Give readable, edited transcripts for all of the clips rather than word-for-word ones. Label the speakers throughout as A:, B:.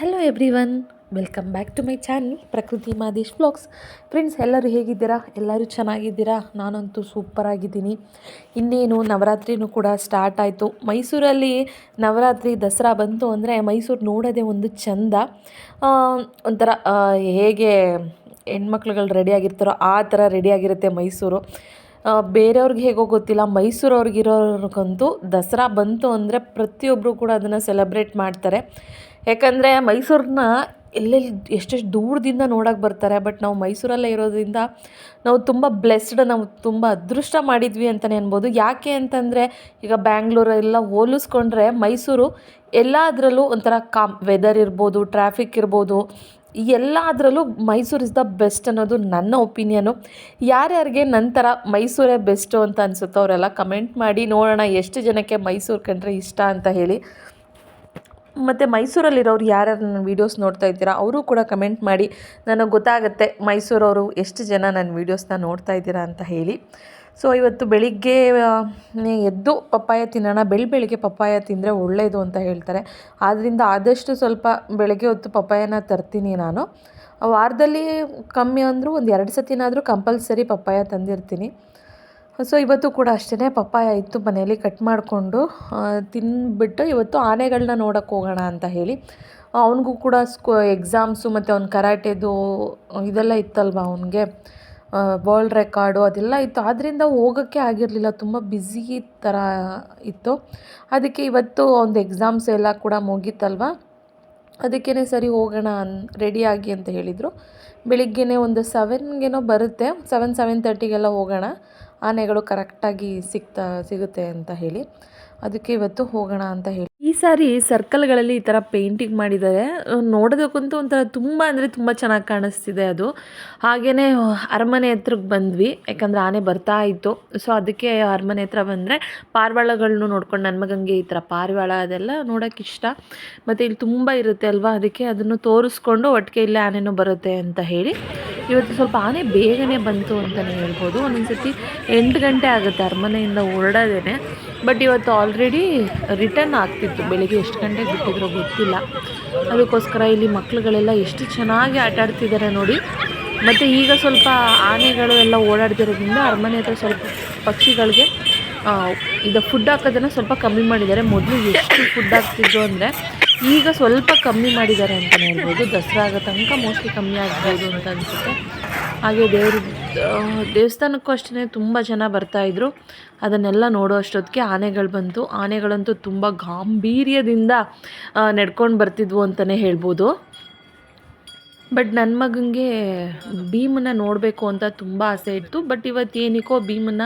A: Hello everyone, welcome back to my channel Prakruti Madesh vlogs. Friends, ಎಲ್ಲರೂ ಹೇಗಿದ್ದೀರಾ? ಎಲ್ಲರೂ ಚೆನ್ನಾಗಿದ್ದೀರಾ? ನಾನಂತೂ ಸೂಪರಾಗಿದ್ದೀನಿ. ಇನ್ನೇನು ನವರಾತ್ರಿನೂ ಕೂಡ ಸ್ಟಾರ್ಟ್ ಆಯಿತು. ಮೈಸೂರಲ್ಲಿ ನವರಾತ್ರಿ ದಸರಾ ಬಂತು ಅಂದರೆ ಮೈಸೂರು ನೋಡೋದೇ ಒಂದು ಚಂದ. ಒಂಥರ ಹೇಗೆ ಹೆಣ್ಮಕ್ಳುಗಳು ರೆಡಿಯಾಗಿರ್ತಾರೋ ಆ ಥರ ರೆಡಿಯಾಗಿರುತ್ತೆ ಮೈಸೂರು. ಬೇರೆಯವ್ರಿಗೆ ಹೇಗೋ ಗೊತ್ತಿಲ್ಲ, ಮೈಸೂರವ್ರಿಗಿರೋರ್ಗಂತೂ ದಸರಾ ಬಂತು ಅಂದರೆ ಪ್ರತಿಯೊಬ್ಬರು ಕೂಡ ಅದನ್ನು ಸೆಲೆಬ್ರೇಟ್ ಮಾಡ್ತಾರೆ. ಯಾಕಂದರೆ ಮೈಸೂರನ್ನ ಎಲ್ಲೆಲ್ಲಿ ಎಷ್ಟೆಷ್ಟು ದೂರದಿಂದ ನೋಡೋಕೆ ಬರ್ತಾರೆ. ಬಟ್ ನಾವು ಮೈಸೂರಲ್ಲೇ ಇರೋದ್ರಿಂದ ನಾವು ತುಂಬ ಬ್ಲೆಸ್ಡ್, ನಾವು ತುಂಬ ಅದೃಷ್ಟ ಮಾಡಿದ್ವಿ ಅಂತಲೇ ಅನ್ಬೋದು. ಯಾಕೆ ಅಂತಂದರೆ ಈಗ ಬ್ಯಾಂಗ್ಳೂರೆಲ್ಲ ಹೋಲಿಸ್ಕೊಂಡ್ರೆ ಮೈಸೂರು ಎಲ್ಲದರಲ್ಲೂ ಒಂಥರ ವೆದರ್ ಇರ್ಬೋದು, ಟ್ರಾಫಿಕ್ ಇರ್ಬೋದು, ಎಲ್ಲದರಲ್ಲೂ ಮೈಸೂರು ಇಸ್ ದ ಬೆಸ್ಟ್ ಅನ್ನೋದು ನನ್ನ ಒಪಿನಿಯನು. ಯಾರ್ಯಾರಿಗೆ ನಂತರ ಮೈಸೂರೇ ಬೆಸ್ಟು ಅಂತ ಅನಿಸುತ್ತೋ ಅವರೆಲ್ಲ ಕಮೆಂಟ್ ಮಾಡಿ ನೋಡೋಣ ಎಷ್ಟು ಜನಕ್ಕೆ ಮೈಸೂರು ಕಂಡ್ರೆ ಇಷ್ಟ ಅಂತ ಹೇಳಿ. ಮತ್ತು ಮೈಸೂರಲ್ಲಿರೋರು ಯಾರ್ಯಾರು ನನ್ನ ವೀಡಿಯೋಸ್ ನೋಡ್ತಾ ಇದ್ದೀರಾ ಅವರು ಕೂಡ ಕಮೆಂಟ್ ಮಾಡಿ, ನನಗೆ ಗೊತ್ತಾಗುತ್ತೆ ಮೈಸೂರವರು ಎಷ್ಟು ಜನ ನನ್ನ ವೀಡಿಯೋಸ್ನ ನೋಡ್ತಾ ಇದ್ದೀರಾ ಅಂತ ಹೇಳಿ. ಸೊ ಇವತ್ತು ಬೆಳಿಗ್ಗೆ ಎದ್ದು ಪಪ್ಪಾಯ ತಿನ್ನೋಣ. ಬೆಳಿಗ್ಗೆ ಪಪ್ಪಾಯ ತಿಂದರೆ ಒಳ್ಳೆಯದು ಅಂತ ಹೇಳ್ತಾರೆ. ಆದ್ದರಿಂದ ಆದಷ್ಟು ಸ್ವಲ್ಪ ಬೆಳಗ್ಗೆ ಹೊತ್ತು ಪಪ್ಪಾಯನ ತರ್ತೀನಿ ನಾನು. ವಾರದಲ್ಲಿ ಕಮ್ಮಿ ಅಂದರೂ ಒಂದು 2 ಸತಿನಾದರೂ ಕಂಪಲ್ಸರಿ ಪಪ್ಪಾಯ ತಂದಿರ್ತೀನಿ. ಸೊ ಇವತ್ತು ಕೂಡ ಅಷ್ಟೇ, ಪಪ್ಪಾಯ ಇತ್ತು ಮನೆಯಲ್ಲಿ, ಕಟ್ ಮಾಡಿಕೊಂಡು ತಿಂದುಬಿಟ್ಟು ಇವತ್ತು ಆನೆಗಳನ್ನ ನೋಡೋಕ್ಕೆ ಹೋಗೋಣ ಅಂತ ಹೇಳಿ. ಅವನಿಗೂ ಕೂಡ ಎಕ್ಸಾಮ್ಸು ಮತ್ತು ಅವ್ನ ಕರಾಟೆದು ಇದೆಲ್ಲ ಇತ್ತಲ್ವ, ಅವನಿಗೆ ವರ್ಲ್ಡ್ ರೆಕಾರ್ಡು ಅದೆಲ್ಲ ಇತ್ತು. ಆದ್ದರಿಂದ ಹೋಗೋಕ್ಕೆ ಆಗಿರಲಿಲ್ಲ, ತುಂಬ ಬ್ಯುಸಿ ಥರ ಇತ್ತು. ಅದಕ್ಕೆ ಇವತ್ತು ಒಂದು ಎಕ್ಸಾಮ್ಸ್ ಎಲ್ಲ ಕೂಡ ಮುಗೀತಲ್ವ, ಅದಕ್ಕೇ ಸರಿ ಹೋಗೋಣ ರೆಡಿಯಾಗಿ ಅಂತ ಹೇಳಿದರು. ಬೆಳಿಗ್ಗೆನೇ ಒಂದು 7ಗೇನೋ ಬರುತ್ತೆ, 7:30 ಹೋಗೋಣ, ಆನೆಗಳು ಕರೆಕ್ಟಾಗಿ ಸಿಗುತ್ತೆ ಅಂತ ಹೇಳಿ. ಅದಕ್ಕೆ ಇವತ್ತು ಹೋಗೋಣ ಅಂತ ಹೇಳಿ. ಈ ಸಾರಿ ಸರ್ಕಲ್ಗಳಲ್ಲಿ ಈ ಥರ ಪೇಂಟಿಂಗ್ ಮಾಡಿದ್ದಾರೆ. ನೋಡೋದಕ್ಕಂತೂ ಒಂಥರ ತುಂಬ ಅಂದರೆ ತುಂಬ ಚೆನ್ನಾಗಿ ಕಾಣಿಸ್ತಿದೆ ಅದು. ಹಾಗೆಯೇ ಅರಮನೆ ಹತ್ರಕ್ಕೆ ಬಂದ್ವಿ, ಯಾಕಂದರೆ ಆನೆ ಬರ್ತಾ ಇತ್ತು. ಸೊ ಅದಕ್ಕೆ ಅರಮನೆ ಹತ್ರ ಬಂದರೆ ಪಾರಿವಾಳಗಳನ್ನೂ ನೋಡ್ಕೊಂಡು, ನನ್ನ ಮಗನಿಗೆ ಈ ಥರ ಪಾರಿವಾಳ ಅದೆಲ್ಲ ನೋಡೋಕ್ಕೆ ಇಷ್ಟ. ಮತ್ತು ಇಲ್ಲಿ ತುಂಬ ಇರುತ್ತೆ ಅಲ್ವಾ, ಅದಕ್ಕೆ ಅದನ್ನು ತೋರಿಸ್ಕೊಂಡು ಒಟ್ಟಿಗೆ ಇಲ್ಲೇ ಆನೆನೂ ಬರುತ್ತೆ ಅಂತ ಹೇಳಿ. ಇವತ್ತು ಸ್ವಲ್ಪ ಆನೆ ಬೇಗನೆ ಬಂತು ಅಂತಲೇ ಹೇಳ್ಬೋದು. ಒಂದೊಂದು ಸತಿ 8 ಗಂಟೆ ಆಗುತ್ತೆ ಅರಮನೆಯಿಂದ ಹೊರಡೋದೇ. ಬಟ್ ಇವತ್ತು ಆಲ್ರೆಡಿ ರಿಟರ್ನ್ ಆಗ್ತಿತ್ತು. ಬೆಳಿಗ್ಗೆ ಎಷ್ಟು ಗಂಟೆಗೆ ಬಿಟ್ಟಿದ್ರೋ ಗೊತ್ತಿಲ್ಲ. ಅದಕ್ಕೋಸ್ಕರ ಇಲ್ಲಿ ಮಕ್ಕಳುಗಳೆಲ್ಲ ಎಷ್ಟು ಚೆನ್ನಾಗಿ ಆಟಾಡ್ತಿದ್ದಾರೆ ನೋಡಿ. ಮತ್ತು ಈಗ ಸ್ವಲ್ಪ ಆನೆಗಳು ಎಲ್ಲ ಓಡಾಡ್ತಿರೋದ್ರಿಂದ ಅರಮನೆ ಹತ್ರ ಸ್ವಲ್ಪ ಪಕ್ಷಿಗಳಿಗೆ ಇದು ಫುಡ್ ಹಾಕೋದನ್ನು ಸ್ವಲ್ಪ ಕಮ್ಮಿ ಮಾಡಿದ್ದಾರೆ. ಮೊದಲು ಎಷ್ಟು ಫುಡ್ ಹಾಕ್ತಿದ್ರು ಅಂದರೆ ಈಗ ಸ್ವಲ್ಪ ಕಮ್ಮಿ ಮಾಡಿದ್ದಾರೆ ಅಂತಲೇ ಹೇಳ್ಬೋದು. ದಸರಾ ಆಗೋ ತನಕ ಮೋಸ್ಟ್ಲಿ ಕಮ್ಮಿ ಆಗ್ಬೋದು ಅಂತ ಅನಿಸುತ್ತೆ. ಹಾಗೆ ದೇವಸ್ಥಾನಕ್ಕೂ ಅಷ್ಟೇ ತುಂಬ ಜನ ಬರ್ತಾಯಿದ್ರು. ಅದನ್ನೆಲ್ಲ ನೋಡೋ ಅಷ್ಟೊತ್ತಿಗೆ ಆನೆಗಳು ಬಂತು. ಆನೆಗಳಂತೂ ತುಂಬ ಗಾಂಭೀರ್ಯದಿಂದ ನಡ್ಕೊಂಡು ಬರ್ತಿದ್ವು ಅಂತಲೇ ಹೇಳ್ಬೋದು. ಬಟ್ ನನ್ನ ಮಗನಿಗೆ ಭೀಮನ್ನ ನೋಡಬೇಕು ಅಂತ ತುಂಬ ಆಸೆ ಇತ್ತು. ಬಟ್ ಇವತ್ತು ಏನಕ್ಕೋ ಭೀಮನ್ನ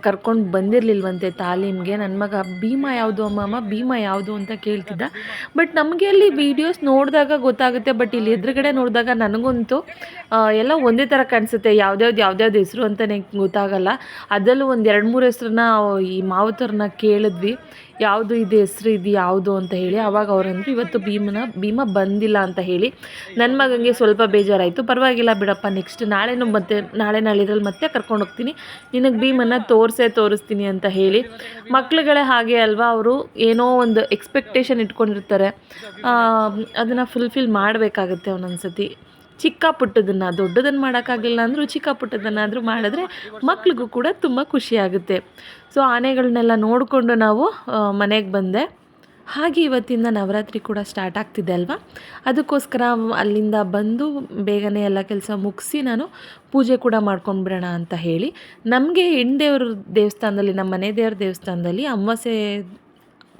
A: ಕರ್ಕೊಂಡು ಬಂದಿರಲಿಲ್ವಂತೆ ತಾಲೀಮ್ಗೆ. ನನ್ನ ಮಗ ಭೀಮ ಯಾವುದು ಅಮ್ಮಮ್ಮ, ಭೀಮ ಯಾವುದು ಅಂತ ಕೇಳ್ತಿದ್ದ. ಬಟ್ ನಮಗೆ ಅಲ್ಲಿ ವೀಡಿಯೋಸ್ ನೋಡಿದಾಗ ಗೊತ್ತಾಗುತ್ತೆ, ಬಟ್ ಇಲ್ಲಿ ಎದುರುಗಡೆ ನೋಡಿದಾಗ ನನಗಂತೂ ಎಲ್ಲ ಒಂದೇ ಥರ ಕಾಣಿಸುತ್ತೆ. ಯಾವ್ದ್ಯಾವ್ದು ಹೆಸರು ಅಂತಲೇ ಗೊತ್ತಾಗಲ್ಲ. ಅದರಲ್ಲೂ ಒಂದು 2-3 ಹೆಸ್ರನ್ನ ಈ ಮಾವತವ್ರನ್ನ ಕೇಳಿದ್ವಿ, ಯಾವುದು ಇದು ಹೆಸ್ರು ಇದು ಯಾವುದು ಅಂತ ಹೇಳಿ. ಆವಾಗ ಅವ್ರಂದ್ರು ಇವತ್ತು ಭೀಮ ಬಂದಿಲ್ಲ ಅಂತ ಹೇಳಿ. ನನ್ನ ಮಗನಿಗೆ ಸ್ವಲ್ಪ ಬೇಜಾರಾಯಿತು. ಪರವಾಗಿಲ್ಲ ಬಿಡಪ್ಪ, ನೆಕ್ಸ್ಟ್ ನಾಳಿದ್ರಲ್ಲಿ ಮತ್ತೆ ಕರ್ಕೊಂಡು ಹೋಗ್ತೀನಿ, ನಿನಗೆ ಭೀಮನ್ನ ತೋರಿಸ್ತೀನಿ ಅಂತ ಹೇಳಿ. ಮಕ್ಳುಗಳೇ ಹಾಗೆ ಅಲ್ವಾ, ಅವರು ಏನೋ ಒಂದು ಎಕ್ಸ್ಪೆಕ್ಟೇಷನ್ ಇಟ್ಕೊಂಡಿರ್ತಾರೆ, ಅದನ್ನು ಫುಲ್ಫಿಲ್ ಮಾಡಬೇಕಾಗತ್ತೆ ಒಂದೊಂದು ಸತಿ. ಚಿಕ್ಕ ಪುಟ್ಟದನ್ನು, ದೊಡ್ಡದನ್ನು ಮಾಡೋಕ್ಕಾಗಲಿಲ್ಲ ಅಂದರೂ ಚಿಕ್ಕ ಪುಟ್ಟದನ್ನಾದರೂ ಮಾಡಿದ್ರೆ ಮಕ್ಳಿಗೂ ಕೂಡ ತುಂಬ ಖುಷಿಯಾಗುತ್ತೆ. ಸೊ ಆನೆಗಳನ್ನೆಲ್ಲ ನೋಡಿಕೊಂಡು ನಾವು ಮನೆಗೆ ಬಂದೆ. ಹಾಗೆ ಇವತ್ತಿಂದ ನವರಾತ್ರಿ ಕೂಡ ಸ್ಟಾರ್ಟ್ ಆಗ್ತಿದೆ ಅಲ್ವಾ, ಅದಕ್ಕೋಸ್ಕರ ಅಲ್ಲಿಂದ ಬಂದು ಬೇಗನೆ ಎಲ್ಲ ಕೆಲಸ ಮುಗಿಸಿ ನಾನು ಪೂಜೆ ಕೂಡ ಮಾಡ್ಕೊಂಡ್ಬಿಡೋಣ ಅಂತ ಹೇಳಿ. ನಮಗೆ ಹೆಣ್ದೇವ್ರ ದೇವಸ್ಥಾನದಲ್ಲಿ, ನಮ್ಮ ಮನೆ ದೇವ್ರ ದೇವಸ್ಥಾನದಲ್ಲಿ ಅಮಾವಾಸ್ಯೆ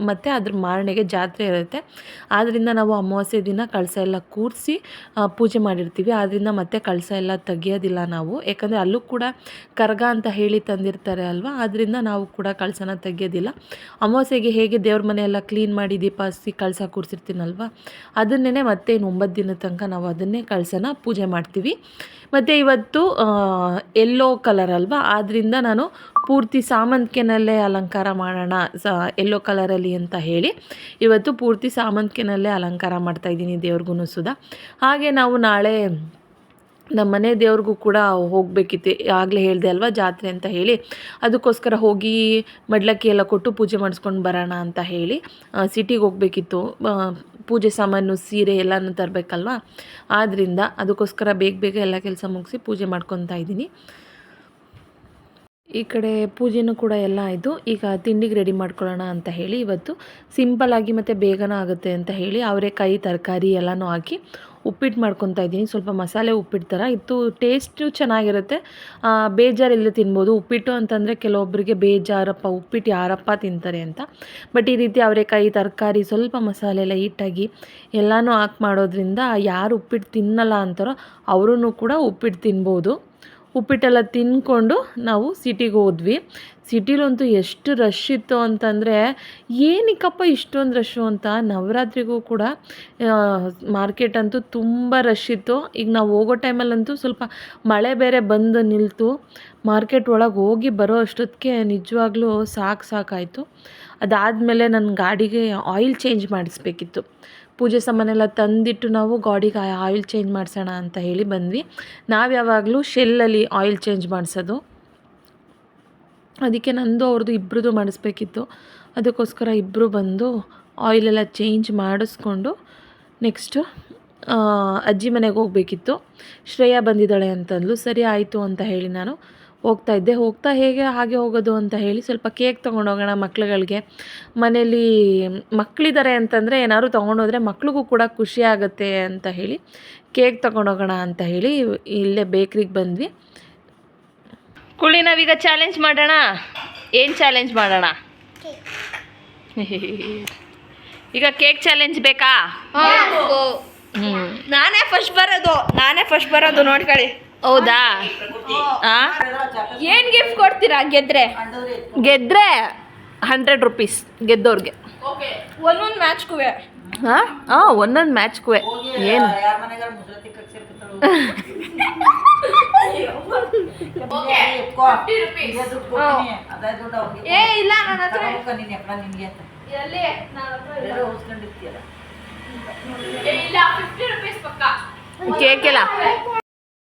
A: ಮತ್ತು ಅದ್ರ ಮಾರನೆಗೆ ಜಾತ್ರೆ ಇರುತ್ತೆ. ಆದ್ದರಿಂದ ನಾವು ಅಮಾವಾಸ್ಯೆ ದಿನ ಕಳಸ ಎಲ್ಲ ಕೂರಿಸಿ ಪೂಜೆ ಮಾಡಿರ್ತೀವಿ. ಆದ್ದರಿಂದ ಮತ್ತೆ ಕಳಸ ಎಲ್ಲ ತೆಗಿಯೋದಿಲ್ಲ ನಾವು, ಯಾಕಂದರೆ ಅಲ್ಲೂ ಕೂಡ ಕರಗ ಅಂತ ಹೇಳಿ ತಂದಿರ್ತಾರೆ ಅಲ್ವಾ, ಆದ್ದರಿಂದ ನಾವು ಕೂಡ ಕಳಸನ ತೆಗಿಯೋದಿಲ್ಲ. ಅಮಾವಾಸ್ಯೆಗೆ ಹೇಗೆ ದೇವ್ರ ಮನೆಯೆಲ್ಲ ಕ್ಲೀನ್ ಮಾಡಿ ದೀಪ ಹಚ್ಚಿ ಕಳಸ ಕೂರಿಸಿರ್ತೀನಲ್ವ, ಅದನ್ನೇ ಮತ್ತೆ 9 ದಿನದ ತನಕ ನಾವು ಅದನ್ನೇ ಕಳಸನ ಪೂಜೆ ಮಾಡ್ತೀವಿ. ಮತ್ತು ಇವತ್ತು ಯೆಲ್ಲೋ ಕಲರ್ ಅಲ್ವಾ, ಆದ್ದರಿಂದ ನಾನು ಪೂರ್ತಿ ಸಾಮಂತಿಗೆನಲ್ಲೇ ಅಲಂಕಾರ ಮಾಡೋಣ ಯೆಲ್ಲೋ ಕಲರಲ್ಲಿ ಅಂತ ಹೇಳಿ ಇವತ್ತು ಪೂರ್ತಿ ಸಾಮಂತಿಗೆನಲ್ಲೇ ಅಲಂಕಾರ ಮಾಡ್ತಾಯಿದ್ದೀನಿ ದೇವ್ರಿಗೂ ಸುಧಾ. ಹಾಗೆ ನಾವು ನಾಳೆ ನಮ್ಮ ಮನೆ ದೇವ್ರಿಗೂ ಕೂಡ ಹೋಗಬೇಕಿತ್ತು, ಆಗಲೇ ಹೇಳಿದೆ ಅಲ್ವಾ ಜಾತ್ರೆ ಅಂತ ಹೇಳಿ. ಅದಕ್ಕೋಸ್ಕರ ಹೋಗಿ ಮಡ್ಲಕ್ಕಿ ಎಲ್ಲ ಕೊಟ್ಟು ಪೂಜೆ ಮಾಡಿಸ್ಕೊಂಡು ಬರೋಣ ಅಂತ ಹೇಳಿ ಸಿಟಿಗೆ ಹೋಗಬೇಕಿತ್ತು. ಪೂಜೆ ಸಾಮಾನು ಸೀರೆ ಎಲ್ಲನೂ ತರಬೇಕಲ್ವ. ಆದ್ದರಿಂದ ಅದಕ್ಕೋಸ್ಕರ ಬೇಗ ಬೇಗ ಎಲ್ಲ ಕೆಲಸ ಮುಗಿಸಿ ಪೂಜೆ ಮಾಡ್ಕೊತಾ ಇದ್ದೀನಿ. ಈ ಕಡೆ ಪೂಜೆನೂ ಕೂಡ ಎಲ್ಲ ಆಯಿತು. ಈಗ ತಿಂಡಿಗೆ ರೆಡಿ ಮಾಡ್ಕೊಳ್ಳೋಣ ಅಂತ ಹೇಳಿ ಇವತ್ತು ಸಿಂಪಲ್ಲಾಗಿ ಮತ್ತು ಬೇಗನೆ ಆಗುತ್ತೆ ಅಂತ ಹೇಳಿ ಅವರೆಕಾಯಿ ತರಕಾರಿ ಎಲ್ಲನೂ ಹಾಕಿ ಉಪ್ಪಿಟ್ಟು ಮಾಡ್ಕೊತಾ ಇದ್ದೀನಿ. ಸ್ವಲ್ಪ ಮಸಾಲೆ ಉಪ್ಪಿಟ್ಟು ಥರ ಇತ್ತು. ಟೇಸ್ಟು ಚೆನ್ನಾಗಿರುತ್ತೆ, ಬೇಜಾರಿಲ್ಲದೆ ತಿನ್ಬೋದು. ಉಪ್ಪಿಟ್ಟು ಅಂತಂದರೆ ಕೆಲವೊಬ್ಬರಿಗೆ ಬೇಜಾರಪ್ಪ ಉಪ್ಪಿಟ್ಟು ಯಾರಪ್ಪ ತಿಂತಾರೆ ಅಂತ. ಬಟ್ ಈ ರೀತಿ ಅವರೆಕಾಯಿ ತರಕಾರಿ ಸ್ವಲ್ಪ ಮಸಾಲೆ ಲೈಟಾಗಿ ಎಲ್ಲನೂ ಹಾಕಿ ಮಾಡೋದ್ರಿಂದ ಯಾರು ಉಪ್ಪಿಟ್ಟು ತಿನ್ನಲ್ಲ ಅಂತಾರೋ ಅವರೂ ಕೂಡ ಉಪ್ಪಿಟ್ಟು ತಿನ್ಬೋದು. ಉಪ್ಪಿಟ್ಟೆಲ್ಲ ತಿಂದ್ಕೊಂಡು ನಾವು ಸಿಟಿಗೆ ಹೋದ್ವಿ. ಸಿಟಿಲಂತೂ ಎಷ್ಟು ರಶ್ ಇತ್ತು ಅಂತಂದರೆ ಏನಕ್ಕಪ್ಪ ಇಷ್ಟೊಂದು ರಶ್ಶು ಅಂತ. ನವರಾತ್ರಿಗೂ ಕೂಡ ಮಾರ್ಕೆಟ್ ಅಂತೂ ತುಂಬ ರಶ್ ಇತ್ತು. ಈಗ ನಾವು ಹೋಗೋ ಟೈಮಲ್ಲಂತೂ ಸ್ವಲ್ಪ ಮಳೆ ಬೇರೆ ಬಂದು ನಿಲ್ತು. ಮಾರ್ಕೆಟ್ ಒಳಗೆ ಹೋಗಿ ಬರೋ ಅಷ್ಟೊತ್ತಿಗೆ ನಿಜವಾಗ್ಲೂ ಸಾಕಾಯಿತು. ಅದಾದಮೇಲೆ ನನ್ನ ಗಾಡಿಗೆ ಆಯಿಲ್ ಚೇಂಜ್ ಮಾಡಿಸ್ಬೇಕಿತ್ತು. ಪೂಜೆ ಸಾಮಾನೆಲ್ಲ ತಂದಿಟ್ಟು ನಾವು ಗಾಡಿಗೆ ಆಯಿಲ್ ಚೇಂಜ್ ಮಾಡಿಸೋಣ ಅಂತ ಹೇಳಿ ಬಂದ್ವಿ. ನಾವು ಯಾವಾಗಲೂ ಶೆಲ್ಲಲ್ಲಿ ಆಯಿಲ್ ಚೇಂಜ್ ಮಾಡಿಸೋದು. ಅದಕ್ಕೆ ನಂದು ಅವ್ರದ್ದು ಇಬ್ಬರದು ಮಾಡಿಸ್ಬೇಕಿತ್ತು. ಅದಕ್ಕೋಸ್ಕರ ಇಬ್ಬರು ಬಂದು ಆಯಿಲೆಲ್ಲ ಚೇಂಜ್ ಮಾಡಿಸ್ಕೊಂಡು ನೆಕ್ಸ್ಟು ಅಜ್ಜಿ ಮನೆಗೆ ಹೋಗಬೇಕಿತ್ತು. ಶ್ರೇಯಾ ಬಂದಿದ್ದಾಳೆ ಅಂತಂದ್ಲು. ಸರಿ ಆಯಿತು ಅಂತ ಹೇಳಿ ನಾನು ಹೋಗ್ತಾಯಿದ್ದೆ. ಹಾಗೆ ಹೋಗೋದು ಅಂತ ಹೇಳಿ ಸ್ವಲ್ಪ ಕೇಕ್ ತೊಗೊಂಡೋಗೋಣ ಮಕ್ಳುಗಳಿಗೆ. ಮನೇಲಿ ಮಕ್ಕಳಿದ್ದಾರೆ ಅಂತಂದರೆ ಏನಾದ್ರು ತೊಗೊಂಡೋದ್ರೆ ಮಕ್ಳಿಗೂ ಕೂಡ ಖುಷಿ ಆಗುತ್ತೆ ಅಂತ ಹೇಳಿ ಕೇಕ್ ತೊಗೊಂಡೋಗೋಣ ಅಂತ ಹೇಳಿ ಇಲ್ಲೇ ಬೇಕ್ರಿಗೆ ಬಂದ್ವಿ. ಕುಳಿ ನಾವೀಗ ಚಾಲೆಂಜ್ ಮಾಡೋಣ. ಏನು ಚಾಲೆಂಜ್ ಮಾಡೋಣ? ಈಗ ಕೇಕ್ ಚಾಲೆಂಜ್ ಬೇಕಾ?
B: ನಾನೇ ಫಸ್ಟ್ ಬರೋದು ನೋಡ್ಕೊಳ್ಳಿ.
A: ಹೌದಾ?
B: ಏನು ಗಿಫ್ಟ್ ಕೊಡ್ತೀರಾ ಗೆದ್ರೆ
A: 100 ರೂಪೀಸ್ ಗೆದ್ದವ್ರಿಗೆ.
B: ಒಂದೊಂದು ಮ್ಯಾಚ್ಗೂ.
A: ಒಂದೊಂದು ಮ್ಯಾಚ್ಗೂ ಏನು
B: ಏ ಇಲ್ಲ ನನ್ನ ಹತ್ರ
A: ಕೇಕೆಲ್ಲ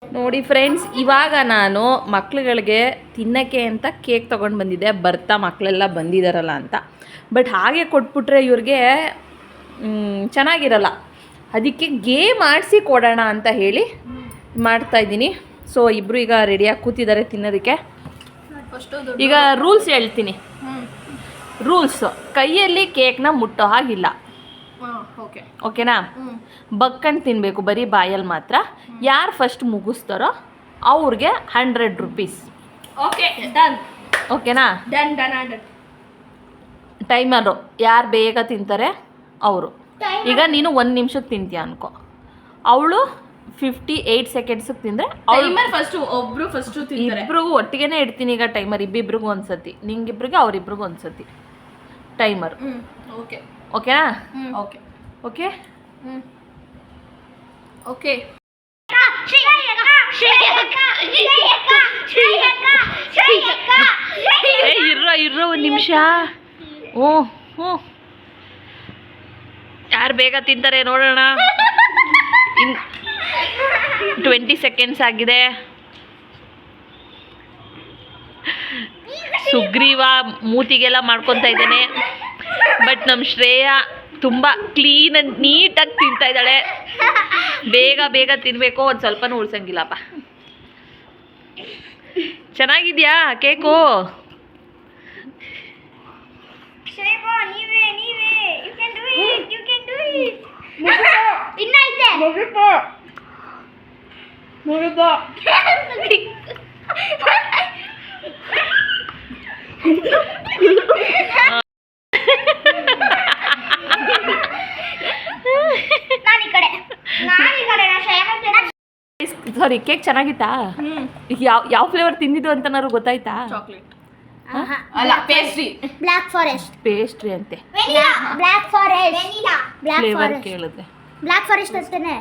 A: ನೋಡಿ ಫ್ರೆಂಡ್ಸ್. ಇವಾಗ ನಾನು ಮಕ್ಳುಗಳಿಗೆ ತಿನ್ನೋಕ್ಕೆ ಅಂತ ಕೇಕ್ ತೊಗೊಂಡು ಬಂದಿದ್ದೆ. ಬರ್ತಾ ಮಕ್ಕಳೆಲ್ಲ ಬಂದಿದ್ದಾರಲ್ಲ ಅಂತ. ಬಟ್ ಹಾಗೆ ಕೊಟ್ಬಿಟ್ರೆ ಇವ್ರಿಗೆ ಚೆನ್ನಾಗಿರಲ್ಲ. ಅದಕ್ಕೆ ಗೇಮ್ ಆಡಿಸಿ ಕೊಡೋಣ ಅಂತ ಹೇಳಿ ಮಾಡ್ತಾಯಿದ್ದೀನಿ. ಸೊ ಇಬ್ಬರು ಈಗ ರೆಡಿಯಾಗಿ ಕೂತಿದ್ದಾರೆ ತಿನ್ನೋದಕ್ಕೆ. ಈಗ ರೂಲ್ಸ್ ಹೇಳ್ತೀನಿ. ರೂಲ್ಸು: ಕೈಯಲ್ಲಿ ಕೇಕ್ನ ಮುಟ್ಟೋ ಹಾಗಿಲ್ಲ. ಓಕೆನಾ? ಬಕ್ಕಂಡು ತಿನ್ನಬೇಕು, ಬರೀ ಬಾಯಲ್ಲಿ ಮಾತ್ರ. ಯಾರು ಫಸ್ಟ್ ಮುಗಿಸ್ತಾರೋ ಅವ್ರಿಗೆ 100 ರೂಪೀಸ್.
B: Okay done.
A: ಓಕೆನಾ?
B: ಡನ್.
A: ಟೈಮರು ಯಾರು ಬೇಗ ತಿಂತಾರೆ ಅವರು. ಈಗ ನೀನು 1 ನಿಮಿಷಕ್ಕೆ ತಿಂತೀಯ ಅನ್ಕೋ, ಅವಳು 58 ಸೆಕೆಂಡ್ಸಿಗೆ ತಿಂದರೆ ಇಬ್ರಿಗೂ ಒಟ್ಟಿಗೆ ಇಡ್ತೀನಿ. ಈಗ ಟೈಮರ್ ಇಬ್ಬಿಬ್ರಿಗೂ ಒಂದ್ಸತಿ, ನಿಂಗಿಬ್ರಿಗೆ ಅವರಿಬ್ರಿಗೂ ಒಂದ್ಸತಿ ಟೈಮರ್. ಓಕೆನಾ? ಓಕೆ. ಇರೋ ಒಂದು ನಿಮಿಷ. ಹ್ಞೂ ಯಾರು ಬೇಗ ತಿಂತಾರೆ ನೋಡೋಣ. 20 ಸೆಕೆಂಡ್ಸ್ ಆಗಿದೆ. ಸುಗ್ರೀವ ಮೂತಿಗೆಲ್ಲ ಮಾಡ್ಕೊತಾ ಇದ್ದೇನೆ. ಬಟ್ ನಮ್ಮ ಶ್ರೇಯಾ ತುಂಬ ಕ್ಲೀನ್ ಆ್ಯಂಡ್ ನೀಟಾಗಿ ತಿಂತಾ ಇದ್ದಾಳೆ. ಬೇಗ ತಿನ್ನಬೇಕು, ಒಂದು ಸ್ವಲ್ಪನೂ ಉಳ್ಸಂಗಿಲ್ಲಪ್ಪ. ಚೆನ್ನಾಗಿದ್ಯಾ ಕೇಕು? ಸಾರಿ, ಕೇಕ್ ಚೆನ್ನಾಗಿತ್ತಾ? ಯಾವ ಫ್ಲೇವರ್ ತಿಂದಿದ್ದು ಅಂತನಾದ್ರು ಗೊತ್ತಾಯ್ತಾ?
B: ಚಾಕ್ಲೇಟ್ ಅಲ್ಲ, ಪೇಸ್ಟ್ರಿ. ಬ್ಲ್ಯಾಕ್ ಫಾರೆಸ್ಟ್
A: ಪೇಸ್ಟ್ರಿ ಅಂತೆ.
B: ಬ್ಲ್ಯಾಕ್ ಫಾರೆಸ್ಟ್
A: ಫ್ಲೇವರ್ ಕೇಳಿದೆ.
B: ಬ್ಲ್ಯಾಕ್ ಫಾರೆಸ್ಟ್ ಅಷ್ಟೇನೆ.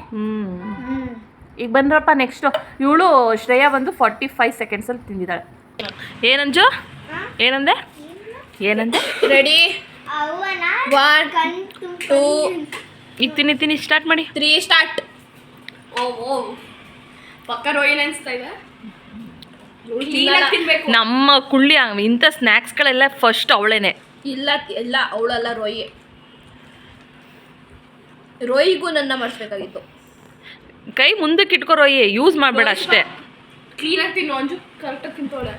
A: ಈಗ ಬಂದ್ರಪ್ಪ ನೆಕ್ಸ್ಟು. ಇವಳು ಶ್ರೇಯಾ ಬಂದು 45 ಸೆಕೆಂಡ್ಸಲ್ಲಿ ತಿಂದಿದ್ದಾಳೆ. ಏನಂಜು? ಏನಂದೆ?
B: ರೆಡಿ? 1 2
A: ಈಗ ತಿನ್ನಿ ಸ್ಟಾರ್ಟ್ ಮಾಡಿ.
B: 3 ಸ್ಟಾರ್ಟ್. ಓ ಪಕ್ಕ ರೋಯಿಲ್ ಅನಿಸ್ತಾ ಇದೆ.
A: ನಮ್ಮ ಕುಳ್ಳಿ ಇಂಥ ಸ್ನ್ಯಾಕ್ಸ್ಗಳೆಲ್ಲ ಫಸ್ಟ್ ಅವಳೇನೆ.
B: ಇಲ್ಲ ಅವಳಲ್ಲ ರೋಯಿ. ರೋಹಿಗೂ ನನ್ನ ಮಾಡಿಸ್ಬೇಕಾಗಿತ್ತು.
A: ಕೈ ಮುಂದಕ್ಕೆ ಇಟ್ಕೋ ರೋಯಿ, ಯೂಸ್ ಮಾಡಬೇಡ ಅಷ್ಟೇ.
B: ಕ್ಲೀನಾಗಿ ತಿನ್ನು, ಅಂಜು ಕರೆಕ್ಟಾಗಿ ತಿಂತೋಳೆ.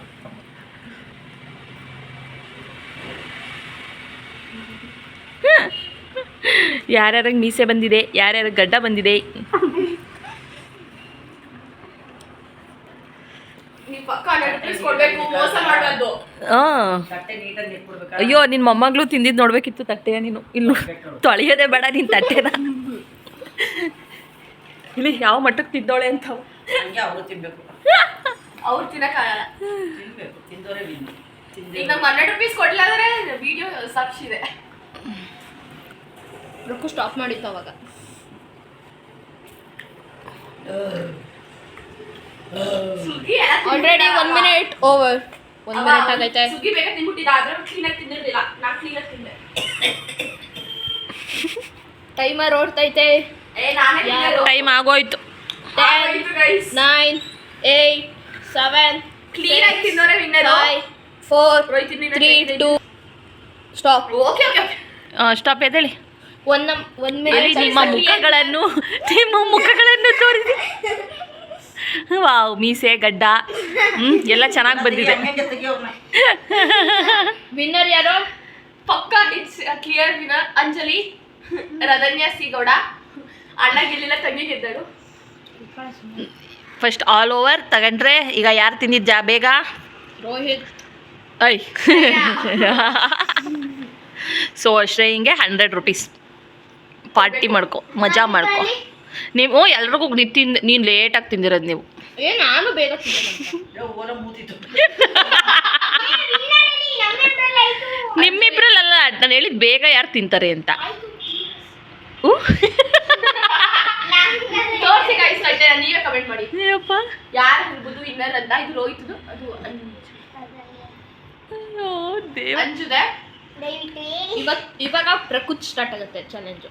A: ಯಾರ್ಯಾರಿಗೆ ಮೀಸೆ ಬಂದಿದೆ, ಯಾರ್ಯಾರಿಗೆ ಗಡ್ಡ ಬಂದಿದೆ.
B: ನೀವು ಪಕ್ಕ 100 ರೂಪೀಸ್ ಕೊಡಬೇಕು, ಮೋಸ ಮಾಡಬಾರ್ದು.
A: ಅಯ್ಯೋ, ನಿನ್ನ ಮೊಮ್ಮಗಳು ತಿಂದಿದ್ದು ನೋಡ್ಬೇಕಿತ್ತು ತಟ್ಟೆಯ ನೀನು. ಇಲ್ಲಿ ತೊಳೆಯೋದೇ ಬೇಡ ನೀನು ತಟ್ಟೆನ. ಇಲ್ಲಿ ಯಾವ ಮಟ್ಟಕ್ಕೆ ತಿದ್ದೋಳೆ ಅಂತ
C: ಅವರು ತಿನ್ಬೇಕು,
B: ಅವ್ರು ತಿನ್ನಕ್ಕಾಗಲ್ಲ.
C: ತಿಂದೋರೆ
B: ಈಗ ನಂಗೆ 100 ರೂಪೀಸ್ ಕೊಡಲಿಲ್ಲ ಅಂದರೆ ವಿಡಿಯೋ ಸಾಕ್ಷಿದೆ. ರೊಕ್ಕ ಸ್ಟಾಪ್ ಮಾಡಿತ್ತು ಅವಾಗ. Already 1 minute over. 1 ಮಿನಿಟ್ ಆಗೈತೆ. ಸುಗ್ಗಿ ಬೇಗ ತಿನ್ಬಿಟ್ಟಿದ್ದ, ಆದ್ರೆ ಕ್ಲೀನಾಗಿ ತಿಂದಿರಲಿಲ್ಲ. ನಾನು ಕ್ಲೀನಾಗಿ ತಿಂದೆ. ಟೈಮರ್ ಓಡ್ತೈತೆ.
A: ಟೈಮ್ ಆಗೋಯ್ತು.
B: 10 9 8 7 ಕ್ಲೀನಾಗಿ ತಿನ್ನೋರೆ winner. 5 4 3 2 stop. Okay okay
A: stop ಎದ್ದೇಳಿ.
B: 1 ಮಿನಿಟ್.
A: ನಿಮ್ಮ ಮುಖಗಳನ್ನು ತೋರಿಸಿ. ವಾವ್, ಮೀಸೆ ಗಡ್ಡ ಎಲ್ಲ ಚೆನ್ನಾಗಿ ಬಂದಿದೆ.
B: ವಿನ್ನರ್ ಯಾರು? ಪಕ್ಕ it's clear winner Anjali Radanya C Gowda. ಅಣ್ಣ ಗೆಲ್ಲಿಲ್ಲ, ತಂಗಿ ಗೆದ್ದಳು.
A: ಫಸ್ಟ್ ಆಲ್ ಓವರ್ ತಗೊಂಡ್ರೆ ಈಗ ಯಾರು ತಿಂದಿದ್ದ ಬೇಗ?
B: ರೋಹಿತ್.
A: ಐ ಸೊ ಶ್ರೇಯಿಂಗೆ 100 ರೂಪೀಸ್ ಪಾರ್ಟಿ ಮಾಡ್ಕೊ, ಮಜಾ ಮಾಡ್ಕೊ. ನೀವು ಎಲ್ರಿಗೂ ನೀನು ಲೇಟಾಗಿ ತಿಂದಿರೋದು ನೀವು.
B: ನಾನು ಬೇಗ
A: ನಿಮ್ಮಿಬ್ರಲ್ಲ, ನಾನು ಹೇಳಿದ್ ಬೇಗ ಯಾರು ತಿಂತಾರೆ ಅಂತ.
B: ತೋರಿಸಿ ಗೈಸ್, ನೀವೇ ಕಮೆಂಟ್ ಮಾಡಿ
A: ಅಯ್ಯಪ್ಪ,
B: ಯಾರು ಇರ್ಬೋದು ವಿನ್ನರ್ ಅಂತ. ಇದು ರೋಹಿತ್ದು, ಅದು ಅಂಜುದೆ. ಇವಾಗ ಪ್ರಕೃತ್ ಸ್ಟಾರ್ಟ್ ಆಗುತ್ತೆ ಚಾಲೆಂಜ್.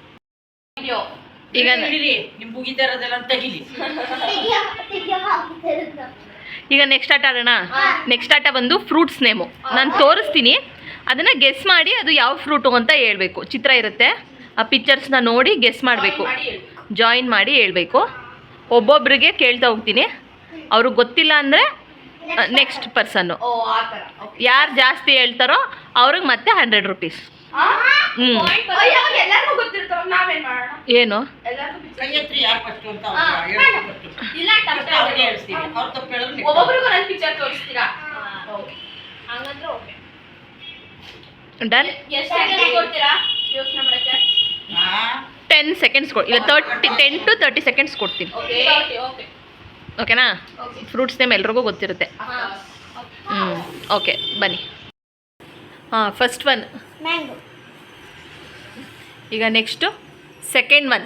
A: ಈಗ
C: ನಿಮ್ ಮುಗಿತಾ ಇರೋದೆಲ್ಲ ತೆಗಿಲಿ.
A: ಈಗ ನೆಕ್ಸ್ಟ್ ಆಟ ಆಡೋಣ. ನೆಕ್ಸ್ಟ್ ಆಟ ಬಂದು ಫ್ರೂಟ್ಸ್ ನೇಮು. ನಾನು ತೋರಿಸ್ತೀನಿ, ಅದನ್ನು ಗೆಸ್ ಮಾಡಿ ಅದು ಯಾವ ಫ್ರೂಟು ಅಂತ ಹೇಳ್ಬೇಕು. ಚಿತ್ರ ಇರುತ್ತೆ, ಆ ಪಿಕ್ಚರ್ಸ್ನ ನೋಡಿ ಗೆಸ್ ಮಾಡಬೇಕು, ಜಾಯಿನ್ ಮಾಡಿ ಹೇಳ್ಬೇಕು. ಒಬ್ಬೊಬ್ರಿಗೆ ಕೇಳ್ತಾ ಹೋಗ್ತೀನಿ. ಅವ್ರಿಗೆ ಗೊತ್ತಿಲ್ಲ ಅಂದರೆ ನೆಕ್ಸ್ಟ್ ಪರ್ಸನ್ನು. ಯಾರು ಜಾಸ್ತಿ ಹೇಳ್ತಾರೋ ಅವ್ರಿಗೆ ಮತ್ತೆ 100 ರೂಪೀಸ್.
B: ಎಲ್ಲರಿಗೂ ಗೊತ್ತಿರ್ತಾವ, ನಾವೇನ್ ಮಾಡೋಣ?
A: ಏನು
C: ಕೈ ಎತ್ರಿ ಯಾರು ಫಸ್ಟ್ ಅಂತ ಅವ್ರಿಗೆ ಹೇಳ್ತೀನಿ. ಅವ್ರು ತಪ್ಪು ಹೇಳಿದ್ರೆ
B: ಒಬ್ಬೊಬ್ರಿಗೂ ನನ್ನ ಪಿಕ್ಚರ್ ತೋರಿಸ್ತೀರಾ? ಹಂಗಂದ್ರೆ ಓಕೆ.
A: ಡನ್.
B: ಎಷ್ಟು ಸೆಕೆಂಡ್ ಕೊಡ್ತೀರಾ ಯೋಚನೆ ಮಾಡಕ್ಕೆ?
A: 10 ಸೆಕೆಂಡ್ಸ್ ಕೊಡಿ, ಇಲ್ಲ 10 to 30 ಸೆಕೆಂಡ್ಸ್ ಕೊಡ್ತೀನಿ.
B: ಓಕೆ
A: ಓಕೆನಾ? ಫ್ರೂಟ್ಸ್ ನೇಮ್ ಎಲ್ರಿಗೂ ಗೊತ್ತಿರುತ್ತೆ. ಓಕೆ, ಬನ್ನಿ. First one
B: mango.
A: ಈಗ next second one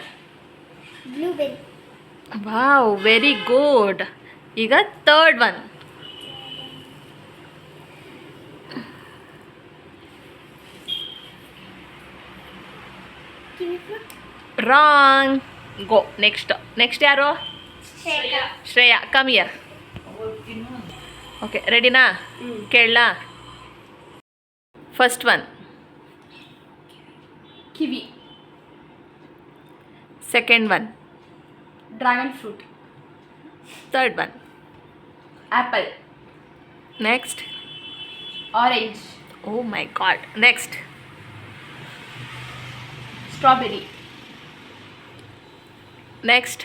B: blueberry.
A: Wow, very good. ಈಗ third one wrong. Go next ಯಾರು? ಶ್ರೇಯಾ. Come here. ಓಕೆ, ರೆಡಿನಾ? ಕೇಳಲಾ? First one
B: kiwi.
A: Second one
B: dragon fruit.
A: Third one
B: apple.
A: Next
B: orange.
A: Oh my god. Next
B: strawberry.
A: Next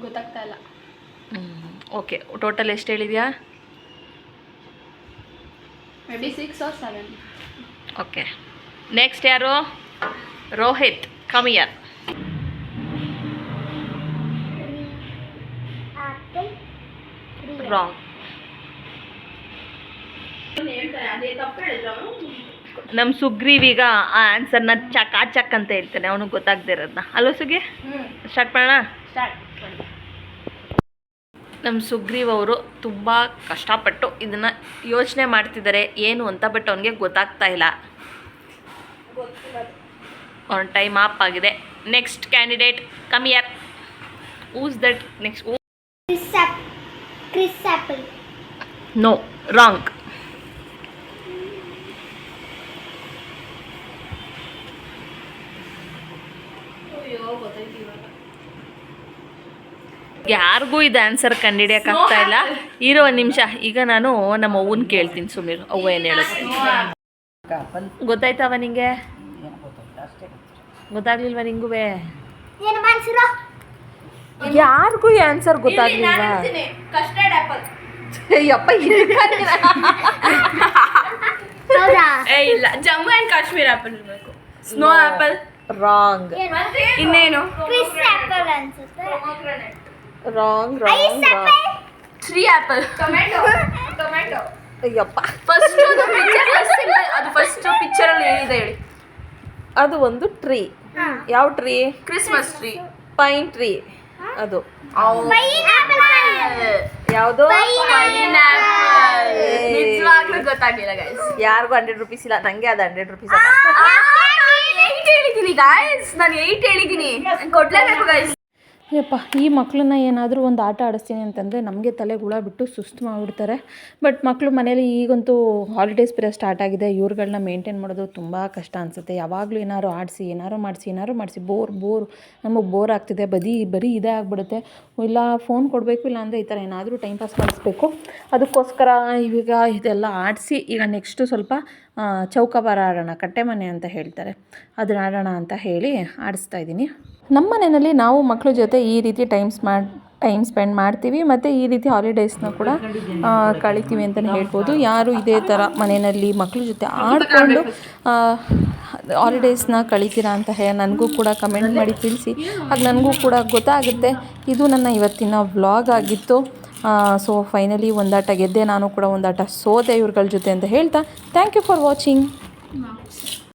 B: ಗೊತ್ತಾಗ್ತಾ ಇಲ್ಲ.
A: Okay, total ಎಷ್ಟು ಹೇಳಿದ್ಯಾ?
B: Maybe 6 or 7.
A: Okay, next ಯಾರು? Rohit. Come here. Wrong. ನಮ್ಮ ಸುಗ್ರೀವೀಗ ಆ ಆನ್ಸರ್ನ ಚಕ್ ಅಂತ ಹೇಳ್ತಾನೆ, ಅವನಿಗೆ ಗೊತ್ತಾಗದೇ ಇರೋದನ್ನ. ಅಲ್ವ ಸುಗಿ? ಸ್ಟಾರ್ಟ್ ಮಾಡೋಣ. ನಮ್ಮ ಸುಗ್ರೀವ್ ಅವರು ತುಂಬ ಕಷ್ಟಪಟ್ಟು ಇದನ್ನು ಯೋಚನೆ ಮಾಡ್ತಿದ್ದಾರೆ ಏನು ಅಂತ, ಬಟ್ ಅವನಿಗೆ ಗೊತ್ತಾಗ್ತಾ ಇಲ್ಲ. ಅವನ ಟೈಮ್ ಆಪ್ ಆಗಿದೆ. Next candidate come here. Who's that? Next
D: crisp apple.
B: No, wrong. ಯಾರಿಗೂ ಇದು ಆನ್ಸರ್ ಕಂಡಿಡಿಯಕ್ಕೆ ಆಗ್ತಾ ಇಲ್ಲ. ಇರೋ ಒಂದು ನಿಮಿಷ, ಈಗ ನಾನು ನಮ್ಮ ಅವ್ವನ ಕೇಳ್ತೀನಿ. ಸುಮ್ಮನೆ ಅವ್ವ ಏನು ಹೇಳುತ್ತೆ.
C: ಆಪಲ್
B: ಗೊತ್ತಾಯ್ತವ ನಿಂಗೆ?
C: ಏನು ಗೊತ್ತಾಯ್ತು ಅಷ್ಟೇ ಗೊತ್ತಿಲ್ಲ.
B: ಗೊತ್ತಾಗ್ಲಿಲ್ವ ನಿಂಗೂ?
D: ಏನು ಮನ್ಸಿರೋ?
B: ಯಾರಿಗೂ ಆನ್ಸರ್ ಗೊತ್ತಾಗ್ಲಿಲ್ವಾ?
D: Custard apple.
B: ಯಪ್ಪ
D: ಹೌದಾ?
B: ಇಲ್ಲ, ಜಮ್ಮು ಆ್ಯಂಡ್ ಕಾಶ್ಮೀರ್ ಆಪಲ್ ಇರಬೇಕು. Snow apple wrong. ಇನ್ನೇನು?
D: ಕ್ರಿಸ್ ಆಪಲ್ ಅನ್ಸುತ್ತೆ.
B: Wrong
D: ice apple.
B: Tree apple.
D: Tomato.
B: ಅಯ್ಯಪ್ಪ, ಫಸ್ಟ್ ಅದು ಫಸ್ಟ್ ಪಿಕ್ಚರ್ ಅಲ್ಲಿ ಏನಿದೆ ಹೇಳಿ? ಅದು ಒಂದು ಟ್ರೀ. ಯಾವ tree? Christmas tree. Pine tree. ಅದು ಯಾವುದು? ನಿಜವಾಗ್ಲೂ ಗೊತ್ತಾಗ್ಲಿಲ್ಲ ಗೈಸ್. ಯಾರಿಗೂ 100 ರೂಪೀಸ್ ಇಲ್ಲ, ನಂಗೆ ಅದು 100 ರೂಪೀಸ್. 8 ಹೇಳಿದ್ದೀನಿ ಗೈಸ್, ನಾನು 8 ಹೇಳಿದ್ದೀನಿ, ಕೊಡ್ಲೇಬೇಕು ಗೈಸ್.
A: ಯಪ್ಪ, ಈ ಮಕ್ಕಳನ್ನ ಏನಾದರೂ ಒಂದು ಆಟ ಆಡಿಸ್ತೀನಿ ಅಂತಂದರೆ ನಮಗೆ ತಲೆಗೆ ಹುಳ ಬಿಟ್ಟು ಸುಸ್ತು ಮಾಡಿಬಿಡ್ತಾರೆ. ಬಟ್ ಮಕ್ಕಳು ಮನೇಲಿ ಈಗಂತೂ ಹಾಲಿಡೇಸ್ ಪೀರಿಯಡ್ ಸ್ಟಾರ್ಟ್ ಆಗಿದೆ. ಇವ್ರುಗಳನ್ನ ಮೇಂಟೈನ್ ಮಾಡೋದು ತುಂಬ ಕಷ್ಟ ಅನಿಸುತ್ತೆ. ಯಾವಾಗಲೂ ಏನಾದ್ರು ಆಡಿಸಿ, ಏನಾರು ಮಾಡಿಸಿ ಬೋರ್ ನಮಗೆ ಬೋರ್ ಆಗ್ತಿದೆ. ಬರೀ ಇದೇ ಆಗಿಬಿಡುತ್ತೆ. ಇಲ್ಲ ಫೋನ್ ಕೊಡಬೇಕು, ಇಲ್ಲ ಅಂದರೆ ಈ ಥರ ಏನಾದರೂ ಟೈಮ್ ಪಾಸ್ ಮಾಡಿಸ್ಬೇಕು. ಅದಕ್ಕೋಸ್ಕರ ಈಗ ಇದೆಲ್ಲ ಆಡಿಸಿ, ಈಗ ನೆಕ್ಸ್ಟು ಸ್ವಲ್ಪ ಚೌಕಾಬಾರ ಆಡೋಣ, ಕಟ್ಟೆ ಮನೆ ಅಂತ ಹೇಳ್ತಾರೆ, ಅದನ್ನ ಆಡೋಣ ಅಂತ ಹೇಳಿ ಆಡಿಸ್ತಾ ಇದ್ದೀನಿ. ನಮ್ಮ ಮನೆಯಲ್ಲಿ ನಾವು ಮಕ್ಕಳ ಜೊತೆ ಈ ರೀತಿ ಟೈಮ್ ಸ್ಪೆಂಡ್ ಮಾಡ್ತೀವಿ ಮತ್ತು ಈ ರೀತಿ ಹಾಲಿಡೇಸ್ನ ಕೂಡ ಕಳಿತೀವಿ ಅಂತಲೇ ಹೇಳ್ಬೋದು. ಯಾರು ಇದೇ ಥರ ಮನೆಯಲ್ಲಿ ಮಕ್ಕಳ ಜೊತೆ ಆಡಿಕೊಂಡು ಹಾಲಿಡೇಸ್ನ ಕಳಿತೀರಾ ಅಂತ ನನಗೂ ಕೂಡ ಕಮೆಂಟ್ ಮಾಡಿ ತಿಳಿಸಿ. ಆಗ ನನಗೂ ಕೂಡ ಗೊತ್ತಾಗುತ್ತೆ. ಇದು ನನ್ನ ಇವತ್ತಿನ ವ್ಲಾಗ್ ಆಗಿತ್ತು. ಸೊ ಫೈನಲಿ ಒಂದಾಟ ಗೆದ್ದೆ, ನಾನು ಕೂಡ ಒಂದಾಟ ಸೋತೆ ಇವ್ರುಗಳ ಜೊತೆ ಅಂತ ಹೇಳ್ತಾ ಥ್ಯಾಂಕ್ ಯು ಫಾರ್ ವಾಚಿಂಗ್.